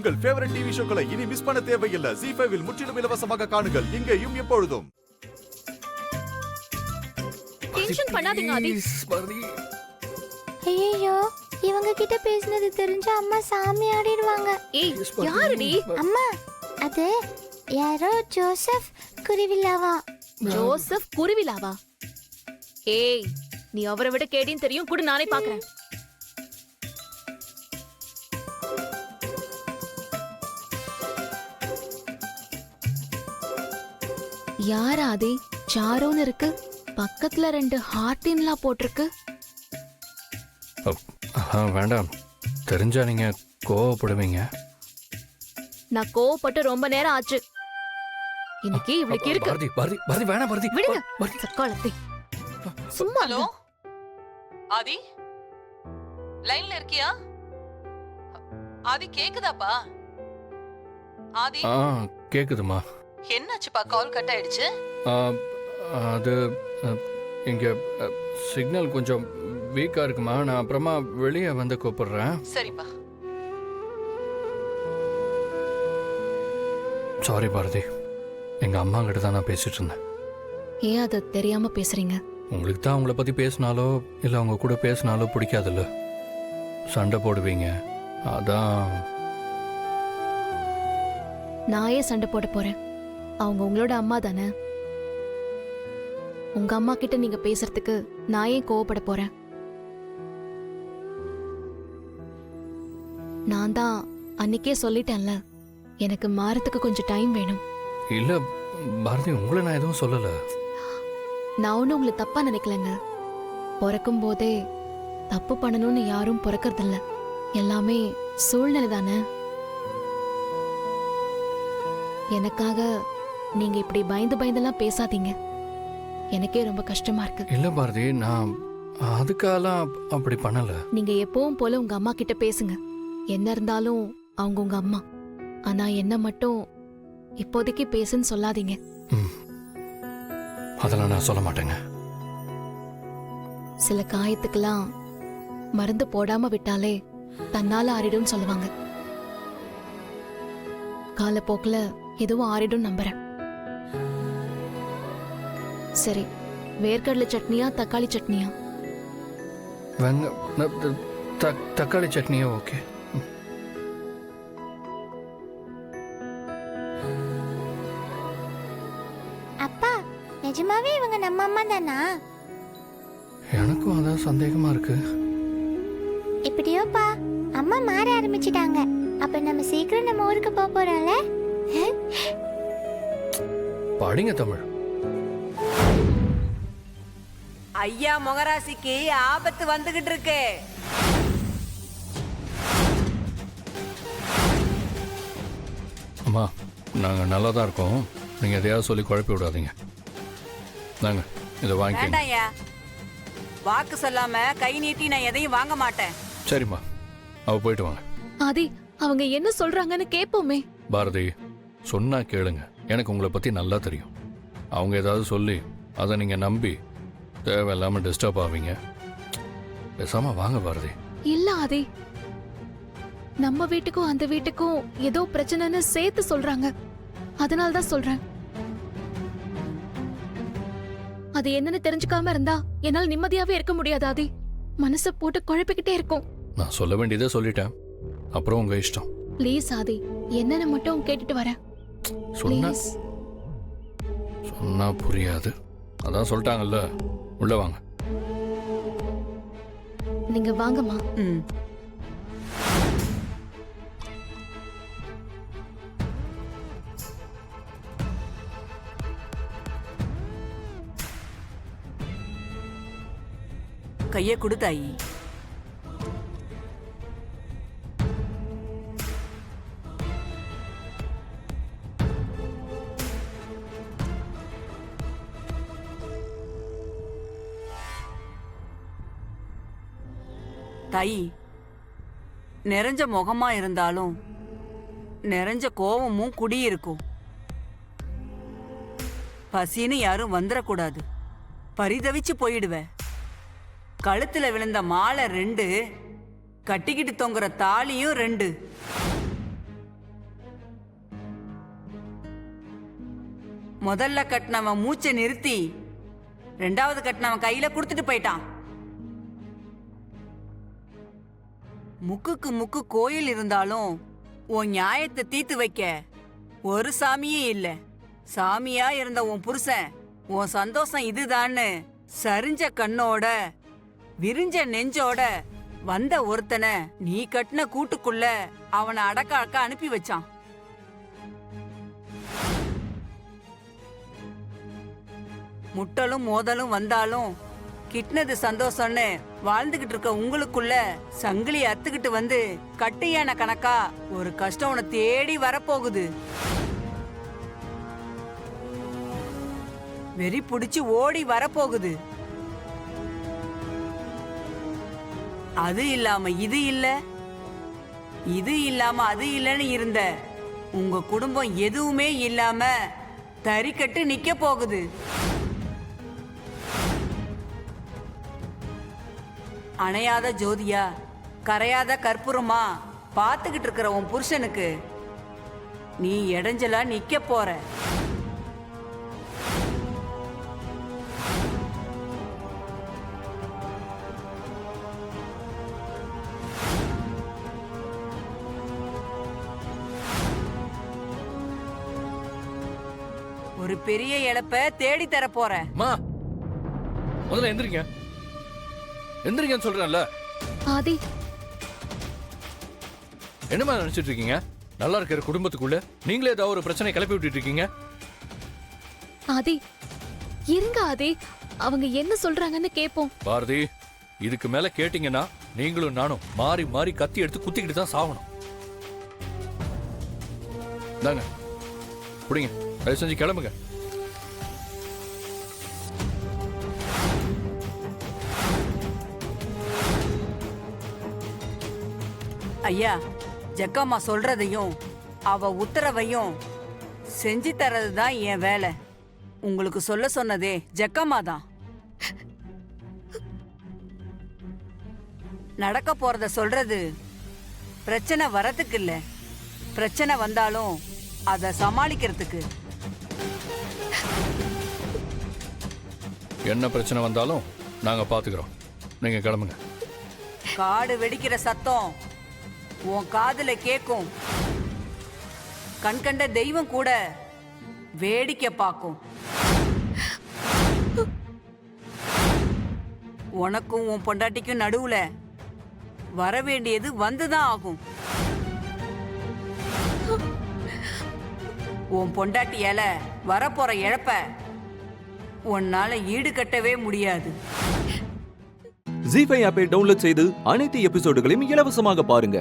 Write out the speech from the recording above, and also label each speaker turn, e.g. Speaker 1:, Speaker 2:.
Speaker 1: உங்கள் favourite TV ஷோக்களை இனி miss பண்ண தேவையில்லை. ZEE5 இல் முற்றிலும் இலவசமாக காணுங்கள். இங்கேயும் எப்பொழுதும்.
Speaker 2: டென்ஷன் பண்ணாதீங்க ஆதி.
Speaker 3: ஐயோ, இவங்க கிட்ட பேசினது தெரிஞ்சா அம்மா சாமி ஆடிடுவாங்க.
Speaker 2: ஏய், யாருடி?
Speaker 3: அம்மா, அது யாரோ ஜோசப் குருவிலாவா.
Speaker 2: ஜோசப் குருவிலாவா? ஏய், நீ அவரை விட கேடின்னு தெரியும். கூட நானே பாக்குறேன். யார் ஆதி? சாரோன்னு இருக்கு, பக்கத்துல 2 ஹார்டின்லாம் போட்டிருக்கு.
Speaker 4: வேண்டாம், தெரிஞ்சா நீங்க கோவப்படுவீங்க.
Speaker 2: நான் கோவப்பட்டு ரொம்ப நேரம் ஆச்சு. இன்னைக்கு இவளுக்கு இருக்கு.
Speaker 4: பாரதி பாரதி பாரதி வேணாம் பாரதி.
Speaker 2: விடுங்க சக்காலத்தை. சும்மா
Speaker 5: ஹலோ ஆதி, லைன்ல இருக்கியா? ஆதி கேக்குதாப்பா? ஆதி
Speaker 4: கேக்குதுமா.
Speaker 5: என்னாச்சுப்பா? கால் கட் ஆயிடுச்சு.
Speaker 4: அது இங்க சிக்னல் கொஞ்சம் வீக்கா இருக்குமா. நான் அப்புறமா வெளியே வந்து கூப்பிடுறேன்.
Speaker 5: சரிப்பா.
Speaker 4: சாரி பாரதி, எங்க அம்மா கிட்ட தான் நான் பேசிட்டு இருந்தேன்.
Speaker 2: ஏன் அதை தெரியாம பேசுறீங்க?
Speaker 4: உங்களுக்கு தான் அவங்கள பத்தி பேசினாலோ இல்லை அவங்க கூட பேசினாலோ பிடிக்காதுல்ல, சண்டை போடுவீங்க. அதான்.
Speaker 2: நான் ஏன் சண்டை போட போறேன்? அவங்க உங்களோட அம்மா தானே. உங்க அம்மா கிட்ட நீங்க பேசுறதுக்கு நான் ஏன் கோவப்பட போறேன்? நான் தான் அன்னைக்கே சொல்லிட்டேன்ல, எனக்கு மாறத்துக்கு கொஞ்சம் டைம் வேணும்.
Speaker 4: இல்ல பாரதி, உங்களை நான் எதுவும் சொல்லல.
Speaker 2: நான் ஒன்னும் உங்களை தப்பா நினைக்கலங்க. பிறக்கும் போதே தப்பு பண்ணணும்னு யாரும் பிறக்கறதில்ல. எல்லாமே சூழ்நிலை தானே. எனக்காக நீங்க இப்படி பயந்து பயந்தெல்லாம் பேசாதீங்க. எனக்கே ரொம்ப கஷ்டமா இருக்கு.
Speaker 4: இல்ல பாரதி, நான் அதுக்கெல்லாம் அப்படி பண்ணல.
Speaker 2: நீங்க எப்பவும் போல உங்க அம்மா கிட்ட பேசுங்க. என்ன இருந்தாலும் அவங்க உங்க அம்மா. ஆனா என்ன மட்டும் இப்போதைக்கு பேசுன்னு சொல்லாதீங்க.
Speaker 4: அதெல்லாம் நான் சொல்ல மாட்டேங்க.
Speaker 2: சில காயத்துக்கெல்லாம் மருந்து போடாம விட்டாலே தன்னால ஆறிடும் சொல்லுவாங்க. காலப்போக்குல எதுவும் ஆறிடும் நம்புறேன். சரி, வேர்க்கடலை சட்னியா தக்காளி சட்னியா?
Speaker 4: தக்காளி சட்னியா? ஓகே.
Speaker 3: அப்பா, நிஜமாவே இவங்க நம்ம அம்மா தானா?
Speaker 4: எனக்கும் அதான் சந்தேகமா இருக்கு.
Speaker 3: எப்படியோப்பா, அம்மா மாற ஆரம்பிச்சிட்டாங்க. அப்ப நம்ம சீக்கிரம் நம்ம ஊருக்கு போக போறோம்ல.
Speaker 4: படிங்க தமிழ்.
Speaker 6: ஐயா மொகராசிக்கு ஆபத்து வந்துகிட்டு இருக்கு.
Speaker 4: அம்மா, நாங்க நல்லா தான் இருக்கோம். நீங்க எதையாவது சொல்லி குழப்பி விடாதீங்க. நாங்க இதை வாங்கி.
Speaker 6: வேண்டாம்யா, வாக்கு சொல்லாம கை நீட்டி நான் எதையும் வாங்க மாட்டேன்.
Speaker 4: சரிம்மா, அவ போயிட்டு வாங்க.
Speaker 2: ஆதி, அவங்க என்ன சொல்றாங்கன்னு கேப்போமே.
Speaker 4: பாரதி, சொன்னா கேளுங்க. எனக்கு உங்களை பத்தி நல்லா தெரியும். அவங்க ஏதாவது சொல்லி அதை நீங்க நம்பி தேவையில்லாம டிஸ்டர்ப் ஆவீங்க. பேசாம வாங்க பாரதி.
Speaker 2: இல்ல ஆதி, நம்ம வீட்டுக்கும் அந்த வீட்டுக்கும் ஏதோ பிரச்சனைன்னு சேர்த்து சொல்றாங்க. அதனாலதான் சொல்றேன். அது என்னன்னு தெரிஞ்சுக்காம இருந்தா என்னால நிம்மதியாவே இருக்க முடியாது ஆதி. மனசை போட்டு குழப்பிக்கிட்டே இருக்கும்.
Speaker 4: நான் சொல்ல வேண்டியதே சொல்லிட்டேன், அப்புறம் உங்க இஷ்டம்.
Speaker 2: ப்ளீஸ் ஆதி, என்னன்னு மட்டும் கேட்டுட்டு வரேன்.
Speaker 4: சொன்னா புரியாது. அதான் சொல்லிட்டாங்கல்ல, உள்ள வாங்க.
Speaker 2: நீங்க வாங்கம்மா.
Speaker 6: கைய கொடுத்தாயி. தாயி, நிறைஞ்ச முகமா இருந்தாலும் நிறைஞ்ச கோவமும் குடியிருக்கும். பசின்னு யாரும் வந்துடக்கூடாது. பரிதவிச்சு போயிடுவேன். கழுத்துல விழுந்த மாலை 2, கட்டிக்கிட்டு தொங்குற தாலியும் 2. முதல்ல கட்டினவன் மூச்சை நிறுத்தி ரெண்டாவது கட்டினவன் கையில கொடுத்துட்டு போயிட்டான். முக்குக்கு முக்கு கோயில் இருந்தாலும் உன் நியாயத்தை தீர்த்து வைக்க ஒரு சாமியே இல்ல. சாமியா இருந்த உன் புருஷன் உன் சந்தோஷம் இதுதான்னு சரிஞ்ச கண்ணோட விரிஞ்ச நெஞ்சோட வந்த ஒருத்தனை நீ கட்டின கூட்டுக்குள்ள அவனை அடக்க அனுப்பி வச்சான். முட்டலும் மோதலும் வந்தாலும் கிட்னது சந்தோஷம்னு வாழ்ந்துகிட்டு இருக்க உங்களுக்குள்ள சங்கிலி அத்துக்கிட்டு வந்து கட்டையான கணக்கா ஒரு கஷ்டம் உன்னை தேடி வரப்போகுது. வெறி புடிச்சு ஓடி வரப்போகுது. அது இல்லாம இது இல்ல, இது இல்லாம அது இல்லன்னு இருந்த உங்க குடும்பம் எதுவுமே இல்லாம தறிக்கட்டு நிக்க போகுது. அணையாத ஜோதியா கரையாத கற்பூரமா பாத்துக்கிட்டு இருக்கிற உன் புருஷனுக்கு நீ இடைஞ்சலா நிக்க போற. ஒரு பெரிய இழப்ப தேடி தர போற.
Speaker 4: அம்மா முதல்ல எந்திரிங்க, எந்திரிங்கன்னு சொல்றேன்ல.
Speaker 2: ஆதி,
Speaker 4: என்னமா நினைச்சிட்டு இருக்கீங்க? நல்லா இருக்கிற குடும்பத்துக்குள்ள நீங்களே ஏதாவது ஒரு பிரச்சனை கிளப்பி விட்டுட்டு இருக்கீங்க.
Speaker 2: ஆதி இருங்க ஆதி, அவங்க என்ன சொல்றாங்கன்னு கேப்போம்.
Speaker 4: பாரதி, இதுக்கு மேல கேட்டீங்கன்னா நீங்களும் நானும் மாறி மாறி கத்தி எடுத்து குத்திக்கிட்டு தான் சாகணும். தாங்க புடிங்க, தயவு செஞ்சு கிளம்புங்க.
Speaker 6: ஐயா, ஜக்கம்மா சொல்றதையும் அவ உத்தரவையும் செஞ்சு தரதுதான் என் வேலை. உங்களுக்கு சொல்ல சொன்னதே ஜக்கம்மா தான். நடக்க போறத சொல்றது பிரச்சனை வரதுக்கு இல்ல, பிரச்சனை வந்தாலும் அத சமாளிக்கிறதுக்கு.
Speaker 4: என்ன பிரச்சனை வந்தாலும் நாங்க பாத்துக்கிறோம், நீங்க கிளம்புங்க.
Speaker 6: காடு வெடிக்கிற சத்தம் உன் காதுல கேக்கும். கண்கண்ட தெய்வம் கூட வேடிக்கை பார்க்கும். உனக்கும் உன் பொண்டாட்டிக்கும் நடுவுல வர வேண்டியது வந்துதான் ஆகும். உன் பொண்டாட்டியால வரப்போற இழப்ப உன்னால ஈடுகட்டவே முடியாது.
Speaker 7: ஜீ5 ஆப்பை டவுன்லோட் செய்து அனைத்து எபிசோடுகளையும் இலவசமாக பாருங்க.